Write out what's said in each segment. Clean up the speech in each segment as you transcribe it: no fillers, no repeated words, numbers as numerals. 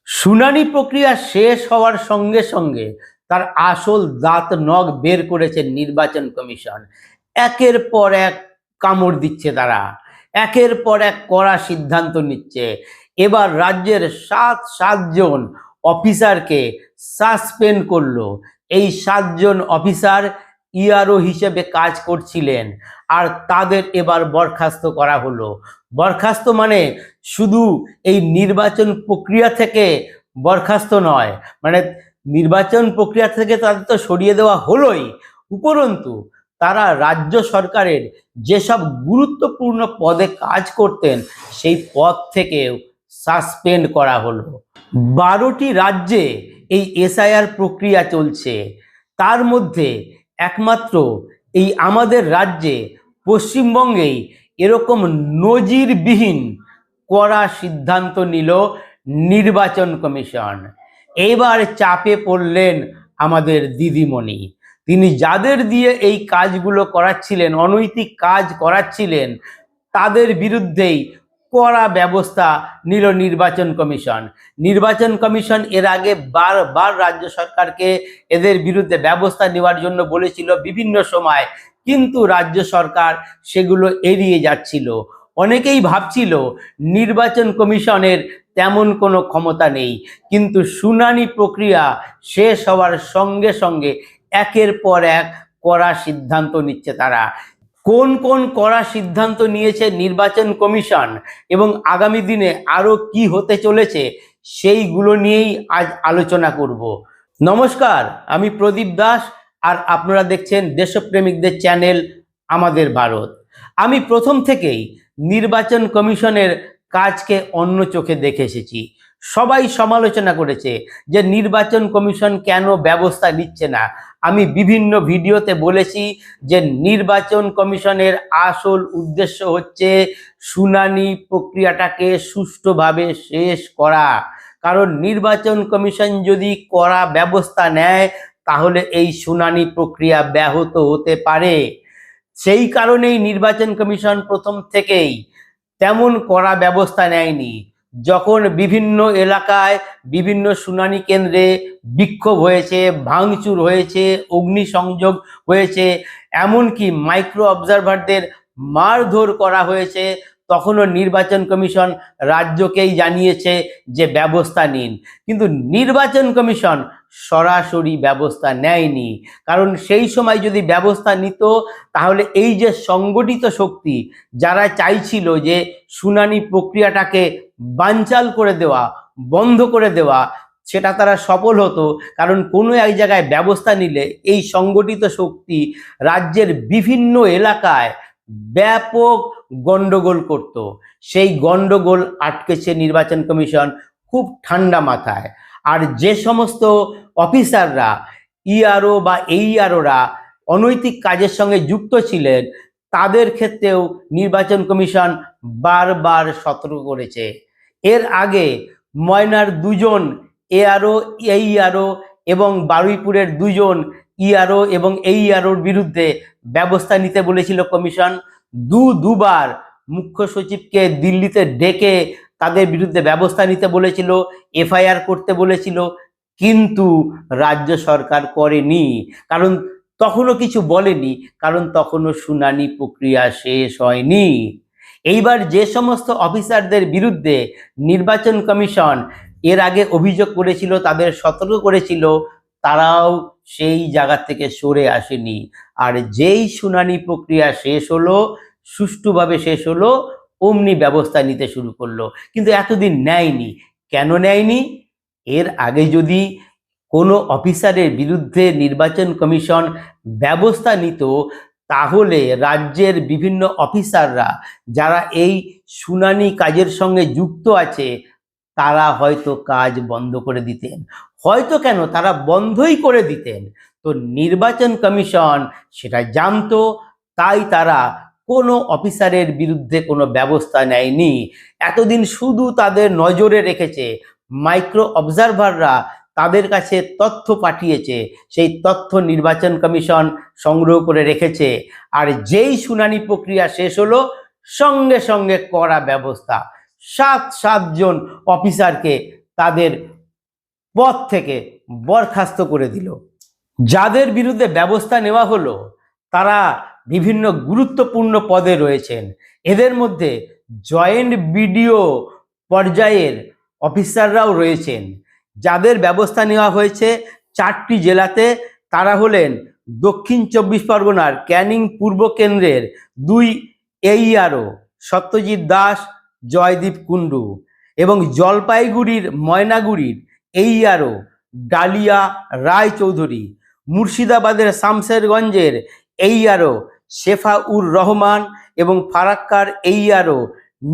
শুনানি প্রক্রিয়া শেষ হওয়ার সঙ্গে সঙ্গে তার আসল দাঁত নখ বের করেছে নির্বাচন কমিশন। একের পর এক কামড় দিচ্ছে তারা, একের পর এক কড়া সিদ্ধান্ত নিচ্ছে। এবার রাজ্যের সাতজন অফিসারকে সাসপেন্ড করলো। এই 7জন অফিসার ইআরও হিসেবে কাজ করছিলেন, আর তাদের এবার বরখাস্ত করা হলো। বরখাস্ত মানে শুধু এই নির্বাচন প্রক্রিয়া থেকে বরখাস্ত নয়, মানে নির্বাচন প্রক্রিয়া থেকে তাদের তো সরিয়ে দেওয়া হলোই, উপরন্তু তারা রাজ্য সরকারের যেসব গুরুত্বপূর্ণ পদে কাজ করতেন সেই পদ থেকেও সাসপেন্ড করা হলো। 12টি রাজ্যে এই এসআইআর প্রক্রিয়া চলছে, তার মধ্যে একমাত্র এই আমাদের রাজ্যে পশ্চিমবঙ্গেই এরকম নজিরবিহীন কড়া সিদ্ধান্ত নিল নির্বাচন কমিশন। এবার চাপে পড়লেন আমাদের দিদিমণি। তিনি যাদের দিয়ে এই কাজগুলো করাচ্ছিলেন, অনৈতিক কাজ করাচ্ছিলেন, তাদের বিরুদ্ধেই কড়া ব্যবস্থা নিল নির্বাচন কমিশন। নির্বাচন কমিশন এর আগে বারবার রাজ্য সরকারকে এদের বিরুদ্ধে ব্যবস্থা নেওয়ার জন্য বলেছিল বিভিন্ন সময়, কিন্তু রাজ্য সরকার সেগুলো এড়িয়ে যাচ্ছিল। অনেকেই ভাবছিল নির্বাচন কমিশনের তেমন কোনো ক্ষমতা নেই, কিন্তু শুনানি প্রক্রিয়া শেষ হওয়ার সঙ্গে সঙ্গে একের পর এক কড়া সিদ্ধান্ত নিচ্ছে তারা। কোন কোন কড়া সিদ্ধান্ত নিয়েছে নির্বাচন কমিশন এবং আগামী দিনে আরো কি হতে চলেছে সেইগুলো নিয়েই আজ আলোচনা করব। নমস্কার, আমি প্রদীপ দাস, আর আপনারা দেখছেন দেশপ্রেমিকদের চ্যানেল আমাদের ভারত। আমি প্রথম থেকেই নির্বাচন কমিশনের কাজকে অন্য চোখে দেখে এসেছি। সবাই সমালোচনা করেছে যে নির্বাচন কমিশন কেন ব্যবস্থা নিচ্ছে না। আমি বিভিন্ন ভিডিওতে বলেছি যে নির্বাচন কমিশনের আসল উদ্দেশ্য হচ্ছে শুনানি প্রক্রিয়াটাকে সুষ্ঠুভাবে শেষ করা। কারণ নির্বাচন কমিশন যদি কড়া ব্যবস্থা নেয় তাহলে এই শুনানি প্রক্রিয়া ব্যাহত হতে পারে। সেই কারণেই নির্বাচন কমিশন প্রথম থেকেই তেমন কড়া ব্যবস্থা নেয়নি। যখন বিভিন্ন এলাকায় বিভিন্ন শুনানি কেন্দ্রে বিক্ষোভ হয়েছে, ভাঙচুর হয়েছে, অগ্নিসংযোগ হয়েছে, এমনকি মাইক্রো অবজারভারদের মারধর করা হয়েছে, তখনও নির্বাচন কমিশন রাজ্যকেই জানিয়েছে যে ব্যবস্থা নিন। কিন্তু নির্বাচন কমিশন সরাসরি ব্যবস্থা নেয়নি, কারণ সেই সময় যদি ব্যবস্থা নিত তাহলে এই যে সংগঠিত শক্তি যারা চাইছিল যে শুনানি প্রক্রিয়াটাকে বানচাল করে দেওয়া, বন্ধ করে দেওয়া, সেটা তারা সফল হতো। কারণ কোনো এক জায়গায় ব্যবস্থা নিলে এই সংগঠিত শক্তি রাজ্যের বিভিন্ন এলাকায় ব্যাপক গন্ডগোল করত। সেই গন্ডগোল আটকেছে নির্বাচন কমিশন খুব ঠান্ডা মাথায়। আর যে সমস্ত অফিসাররা ইআরও বা এইআরওরা অনৈতিক কাজের সঙ্গে যুক্ত ছিলেন তাদের ক্ষেত্রেও নির্বাচন কমিশন বারবার সতর্ক করেছে। এর আগে ময়নার 2জন এআরও, এইআরও এবং বারুইপুরের 2জন ইআরও এবং এইআরওর বিরুদ্ধে ব্যবস্থা নিতে বলেছিল কমিশন। দুবার মুখ্য সচিবকে দিল্লিতে ডেকে তাদের বিরুদ্ধে ব্যবস্থা নিতে বলেছিল, এফআইআর করতে বলেছিল, কিন্তু রাজ্য সরকার করেনি। কারণ তখনও কিছু বলেনি, কারণ তখনও শুনানি প্রক্রিয়া শেষ হয়নি। এইবার যে সমস্ত অফিসারদের বিরুদ্ধে নির্বাচন কমিশন এর আগে অভিযোগ করেছিল, তাদের সতর্ক করেছিল, তারাও সেই জায়গা থেকে সরে আসেনি। আর যেই শুনানি প্রক্রিয়া শেষ হলো, সুষ্ঠুভাবে শেষ হলো, অমনি ব্যবস্থা নিতে শুরু করলো। কিন্তু এতদিন নেয়নি। কেন নেয়নি? এর আগে যদি কোনো অফিসারের বিরুদ্ধে নির্বাচন কমিশন ব্যবস্থা নিত তাহলে রাজ্যের বিভিন্ন অফিসাররা যারা এই শুনানি কাজের সঙ্গে যুক্ত আছে তারা হয়তো কাজ বন্ধ করে দিতেন, হয়তো কেন তারা বন্ধই করে দিতেন। তো নির্বাচন কমিশন সেটা জানতো, তাই তারা কোনো অফিসারের বিরুদ্ধে কোনো ব্যবস্থা নেয়নি। এতদিন শুধু তাদের নজরে রেখেছে। মাইক্রো অবজারভাররা তাদের কাছে তথ্য পাঠিয়েছে, সেই তথ্য নির্বাচন কমিশন সংগ্রহ করে রেখেছে। আর যেই শুনানি প্রক্রিয়া শেষ হলো সঙ্গে সঙ্গে কড়া ব্যবস্থা। 7জন অফিসারকে তাদের পদ থেকে বরখাস্ত করে দিল। যাদের বিরুদ্ধে ব্যবস্থা নেওয়া হলো তারা বিভিন্ন গুরুত্বপূর্ণ পদে রয়েছেন। এদের মধ্যে জয়েন্ট বিডিও পর্যায়ের অফিসাররাও রয়েছেন। যাদের ব্যবস্থা নেওয়া হয়েছে 4টি জেলাতে, তারা হলেন দক্ষিণ 24 পরগনার ক্যানিং পূর্ব কেন্দ্রের 2 AERO সত্যজিৎ দাস, জয়দীপ কুণ্ডু, এবং জলপাইগুড়ির ময়নাগুড়ির AERO ডালিয়া রায় চৌধুরী, মুর্শিদাবাদের শামশেরগঞ্জের AERO শেফাউর রহমান এবং ফারাক্কার AERO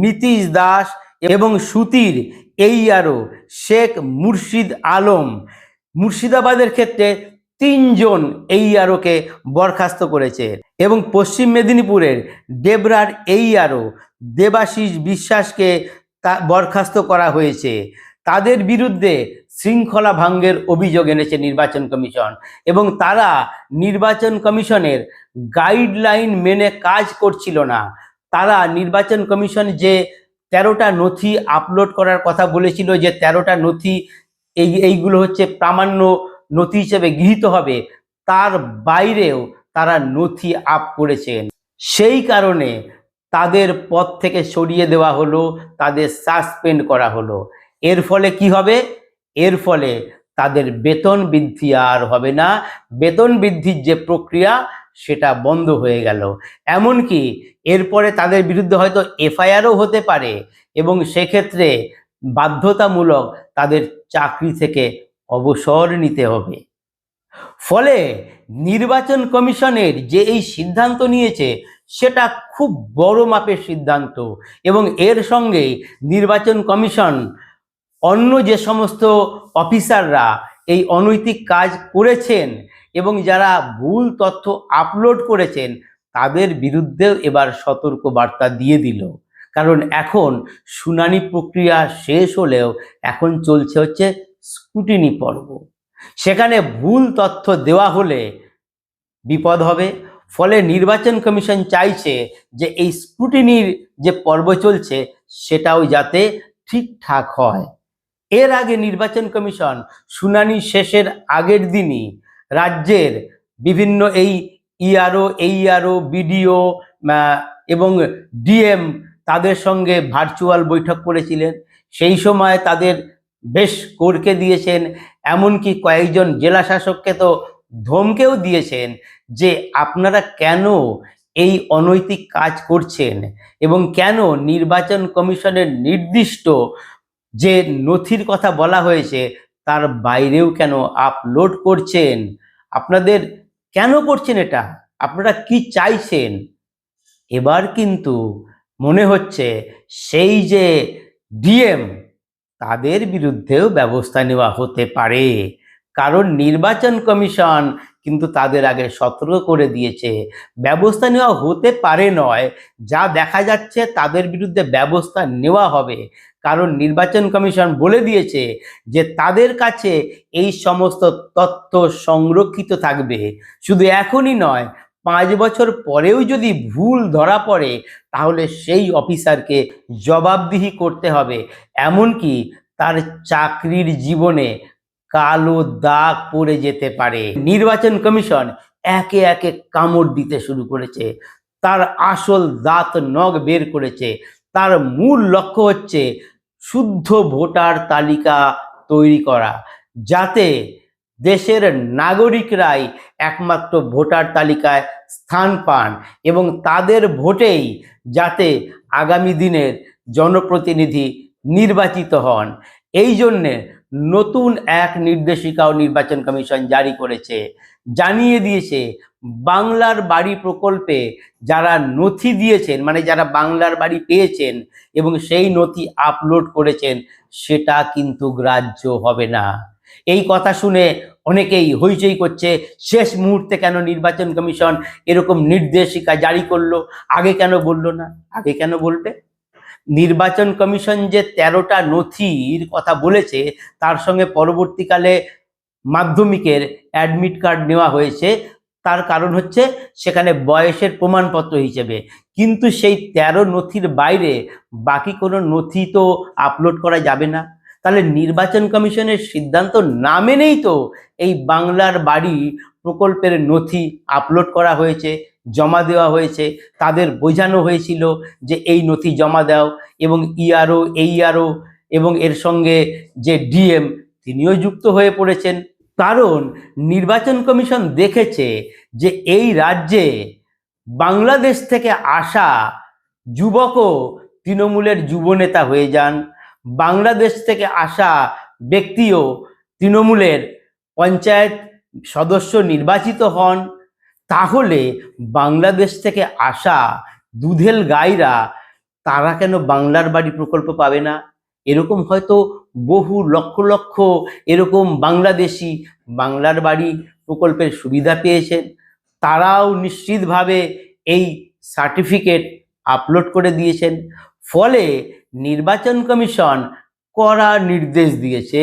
নীতিশ দাস এবং সুতির AERO শেখ মুর্শিদ আলম। মুর্শিদাবাদের ক্ষেত্রে 3 জন AEROকে বরখাস্ত করেছে এবং পশ্চিম মেদিনীপুরের ডেবরার AERO দেবাশিস বিশ্বাসকে বরখাস্ত করা হয়েছে। তাদের বিরুদ্ধে শৃঙ্খলা ভঙ্গের অভিযোগ এনেছে নির্বাচন কমিশন এবং তারা নির্বাচন কমিশনের গাইডলাইন মেনে কাজ করছিল না। তারা নির্বাচন কমিশন যে 13টা নথি আপলোড করার কথা বলেছিল, যে 13টা নথি এইগুলো হচ্ছে প্রামাণ্য নথি হিসেবে গৃহীত হবে, তার বাইরেও তারা নথি আপ করেছেন। সেই কারণে তাদের পদ থেকে সরিয়ে দেওয়া হলো, তাদের সাসপেন্ড করা হলো। এর ফলে কি হবে? এর ফলে তাদের বেতন বৃদ্ধি আর হবে না। বেতন বৃদ্ধির যে প্রক্রিয়া সেটা বন্ধ হয়ে গেল। এমনকি এরপরে তাদের বিরুদ্ধে হয়তো FIRও হতে পারে এবং সেক্ষেত্রে বাধ্যতামূলক তাদের চাকরি থেকে অবসর নিতে হবে। ফলে নির্বাচন কমিশনের যে এই সিদ্ধান্ত নিয়েছে সেটা খুব বড় মাপের সিদ্ধান্ত এবং এর সঙ্গে নির্বাচন কমিশন অন্য যে সমস্ত অফিসাররা এই অনৈতিক কাজ করেছেন এবং যারা ভুল তথ্য আপলোড করেছেন তাদের বিরুদ্ধেও এবার সতর্ক বার্তা দিয়ে দিল। কারণ এখন শুনানি প্রক্রিয়া শেষ হলেও এখন চলছে হচ্ছে স্ক্রুটিনি পর্ব। সেখানে ভুল তথ্য দেওয়া হলে বিপদ হবে। ফলে নির্বাচন কমিশন চাইছে যে এই স্ক্রুটিনির যে পর্ব চলছে সেটাও যাতে ঠিকঠাক হয়। এর আগে নির্বাচন কমিশন শুনানি শেষের আগের দিনই রাজ্যের বিভিন্ন এই ERO AERO BDO এবং DM তাদের সঙ্গে ভার্চুয়াল বৈঠক করেছিলেন। সেই সময় তাদের বেশ করকে দিয়েছেন, এমনকি কয়েকজন জেলা শাসককে তো ধমকেও দিয়েছেন যে আপনারা কেন এই অনৈতিক কাজ করছেন এবং কেন নির্বাচন কমিশনের নির্দিষ্ট যে নথির কথা বলা হয়েছে তার বাইরেও কেন আপলোড করছেন, আপনাদের কেন করছেন এটা, আপনারা কি চাইছেন। এবার কিন্তু মনে হচ্ছে সেই যে DM তাদের বিরুদ্ধেও ব্যবস্থা নেওয়া হতে পারে। কারণ নির্বাচন কমিশন কিন্তু তাদের আগে সতর্ক করে দিয়েছে ব্যবস্থা নেওয়া হতে পারে নয়, যা দেখা যাচ্ছে তাদের বিরুদ্ধে ব্যবস্থা নেওয়া হবে। কারণ নির্বাচন কমিশন বলে দিয়েছে যে তাদের কাছে এই সমস্ত তথ্য সংরক্ষিত থাকবে। শুধু এখনই নয়, 5 বছর পরেও যদি ভুল ধরা পড়ে তাহলে সেই অফিসারকে জবাবদিহি করতে হবে, এমনকি তার চাকরির জীবনে কালো দাগ পড়ে যেতে পারে। নির্বাচন কমিশন একে একে কামড় দিতে শুরু করেছে, তার আসল দাঁত নখ বের করেছে। তার মূল লক্ষ্য হচ্ছে শুদ্ধ ভোটার তালিকা তৈরি করা, যাতে দেশের নাগরিকরাই একমাত্র ভোটার তালিকায় স্থান পান এবং তাদের ভোটেই যাতে আগামী দিনের জনপ্রতিনিধি নির্বাচিত হন। এই জন্যে নতুন এক নির্দেশিকাও নির্বাচন কমিশন জারি করেছে। জানিয়ে দিয়েছে বাংলার বাড়ি প্রকল্পে যারা নথি দিয়েছেন, মানে যারা বাংলার বাড়ি পেয়েছেন এবং সেই নথি আপলোড করেছেন, সেটা কিন্তু গ্রাহ্য হবে না। এই কথা শুনে অনেকেই হইচই করছে, শেষ মুহূর্তে কেন নির্বাচন কমিশন এরকম নির্দেশিকা জারি করলো, আগে কেন বললো না? আগে কেন বলবে? নির্বাচন কমিশন যে 13টা নথির কথা বলেছে তার সঙ্গে পরবর্তীকালে মাধ্যমিকের অ্যাডমিট কার্ড নেওয়া হয়েছে। তার কারণ হচ্ছে সেখানে বয়সের প্রমাণপত্র হিসেবে, কিন্তু সেই 13 নথির বাইরে বাকি কোনো নথি তো আপলোড করা যাবে না। তাহলে নির্বাচন কমিশনের সিদ্ধান্ত না মেনেই তো এই বাংলার বাড়ি প্রকল্পের নথি আপলোড করা হয়েছে, জমা দেওয়া হয়েছে। তাদের বোঝানো হয়েছিল যে এই নথি জমা দাও, এবং ইআরও, এইআরও এবং এর সঙ্গে যে ডিএম তিনিও যুক্ত হয়ে পড়েছেন। কারণ নির্বাচন কমিশন দেখেছে যে এই রাজ্যে বাংলাদেশ থেকে আসা যুবকও তৃণমূলের যুবনেতা হয়ে যান, বাংলাদেশ থেকে আসা ব্যক্তিও তৃণমূলের পঞ্চায়েত সদস্য নির্বাচিত হন। তাহলে বাংলাদেশ থেকে আসা দুধেল গাইরা তারা কেন বাংলার বাড়ি প্রকল্প পাবে না? এরকম হয়তো বহু লক্ষ লক্ষ এরকম বাংলাদেশি বাংলার বাড়ি প্রকল্পের সুবিধা পেয়েছেন, তারাও নিশ্চিতভাবে এই সার্টিফিকেট আপলোড করে দিয়েছেন। ফলে নির্বাচন কমিশন কড়া নির্দেশ দিয়েছে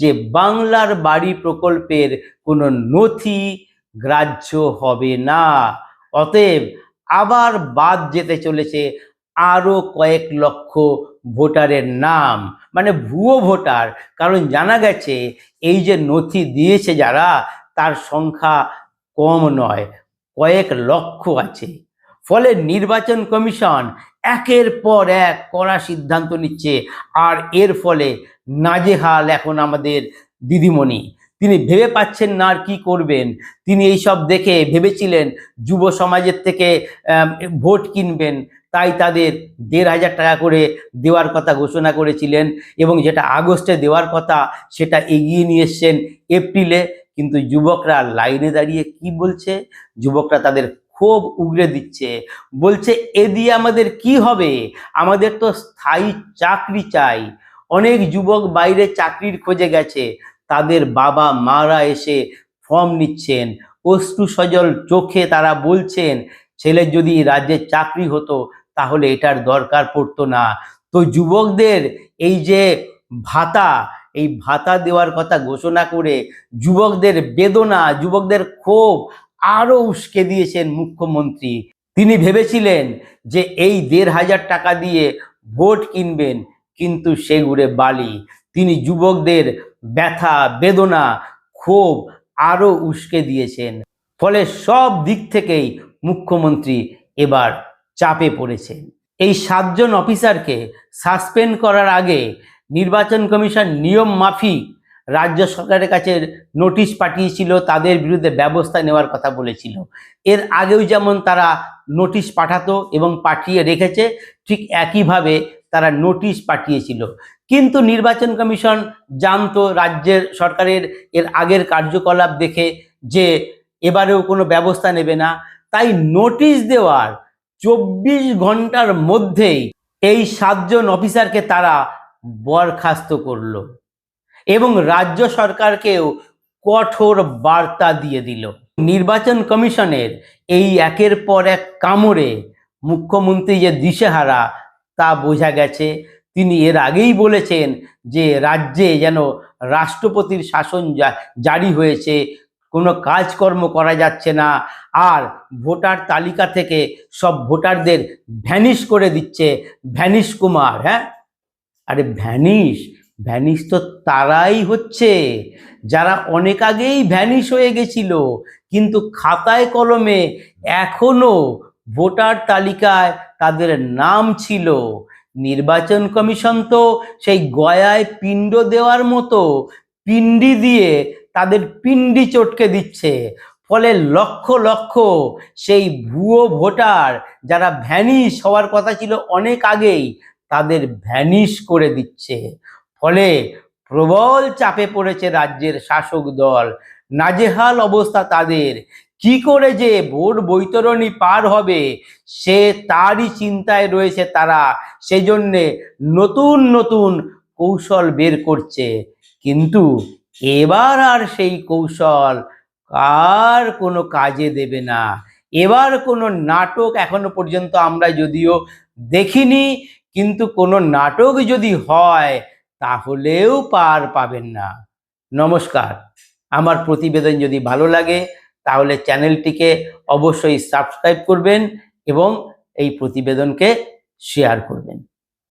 যে বাংলার বাড়ি প্রকল্পের কোনো নথি গ্রাহ্য হবে না। অতএব আবার বাদ যেতে চলেছে আরো কয়েক লক্ষ ভোটারের নাম, মানে ভুয়ো ভোটার। কারণ জানা গেছে এই যে নথি দিয়েছে যারা, তার সংখ্যা কম নয়, কয়েক লক্ষ আছে। ফলে নির্বাচন কমিশন একের পর এক কড়া সিদ্ধান্ত নিচ্ছে, আর এর ফলে নাজেহাল এখন আমাদের দিদিমণি। তিনি ভেবে পাচ্ছেন না আর কি করবেন। তিনি এইসব দেখে ভেবেছিলেন যুব সমাজের থেকে ভোট কিনবেন, তাই তাদের ১,৫০০ টাকা করে দেওয়ার কথা ঘোষণা করেছিলেন, এবং যেটা আগস্টে দেওয়ার কথা সেটা এগিয়ে নিয়ে এসছেন এপ্রিলে। কিন্তু যুবকরা লাইনে দাঁড়িয়ে কি বলছে? যুবকরা তাদের ক্ষোভ উগরে দিচ্ছে, বলছে এ দিয়ে আমাদের কি হবে? আমাদের তো স্থায়ী চাকরি চাই। অনেক যুবক বাইরে চাকরির খোঁজে গেছে, তাদের বাবা মারা এসে ফর্ম নিচ্ছেন, অশ্রু সজল চোখে তারা বলছেন ছেলের যদি রাজ্যে চাকরি হতো তাহলে এটার দরকার পড়তো না। তো যুবকদের এই যে ভাতা, এই ভাতা দেওয়ার কথা ঘোষণা করে যুবকদের বেদনা, যুবকদের ক্ষোভ আরো উস্কে দিয়েছেন মুখ্যমন্ত্রী। তিনি ভেবেছিলেন যে এই ১,৫০০ টাকা দিয়ে ভোট কিনবেন, কিন্তু সে ঘুরে বালি। তিনি যুবকদের ব্যথা, বেদনা, ক্ষোভ আরো উস্কে দিয়েছেন। ফলে সব দিক থেকেই মুখ্যমন্ত্রী এবার চাপে পড়েছেন। এই ৭ জন অফিসারকে সাসপেন্ড করার আগে নির্বাচন কমিশন নিয়ম মাফিক রাজ্য সরকারের কাছে নোটিশ পাঠিয়েছিল, তাদের বিরুদ্ধে ব্যবস্থা নেওয়ার কথা বলেছিল। এর আগেও যেমন তারা নোটিশ পাঠাতো এবং পাঠিয়ে রেখেছে, ঠিক একইভাবে তারা নোটিশ পাঠিয়েছিল। কিন্তু নির্বাচন কমিশন জানতো রাজ্যের সরকারের এর আগের কার্যকলাপ দেখে যে এবারেও কোনো ব্যবস্থা নেবে না, তাই নোটিশ দেওয়ার ২৪ ঘন্টার মধ্যেই এই ৭ জন অফিসারকে তারা বরখাস্ত করলো এবং রাজ্য সরকারকেও কঠোর বার্তা দিয়ে দিল। নির্বাচন কমিশনের এই একের পর এক কামড়ে মুখ্যমন্ত্রী যে দিশেহারা তা বোঝা গেছে। তিনি এর আগেই বলেছেন যে রাজ্যে যেন রাষ্ট্রপতির শাসন জারি হয়েছে, কোনো কাজকর্ম করা যাচ্ছে না, আর ভোটার তালিকা থেকে সব ভোটারদের ভ্যানিশ করে দিচ্ছে, ভ্যানিশ কুমার। হ্যাঁ, আরে ভ্যানিশ তো তারাই হচ্ছে যারা অনেক আগেই ভ্যানিশ হয়ে গেছিল, কিন্তু খাতায় কলমে এখনো ভোটার তালিকায় তাদের নাম ছিল। নির্বাচন কমিশন তো সেই গয়ায় পিণ্ড দেওয়ার মতো পিণ্ডি দিয়ে তাদের পিণ্ডি চটকে দিচ্ছে। ফলে লক্ষ লক্ষ সেই ভুয়ো ভোটার যারা ভ্যানিশ হওয়ার কথা ছিল অনেক আগেই, তাদের ভ্যানিশ করে দিচ্ছে। ফলে প্রবল চাপে পড়েছে রাজ্যের শাসক দল, নাজেহাল অবস্থা তাদের। কি করে যে ভোট বৈতরণী পার হবে সে তারই চিন্তায় রয়েছে তারা, সেজন্যে নতুন নতুন কৌশল বের করছে। কিন্তু এবার আর সেই কৌশল আর কোনো কাজে দেবে না। এবার কোনো নাটক এখনো পর্যন্ত আমরা যদিও দেখিনি, কিন্তু কোনো নাটক যদি হয় তাহলেও পার পাবেন না। নমস্কার। আমার প্রতিবেদন যদি ভালো লাগে তাহলে চ্যানেলটিকে অবশ্যই সাবস্ক্রাইব করবেন এবং এই প্রতিবেদনকে শেয়ার করবেন।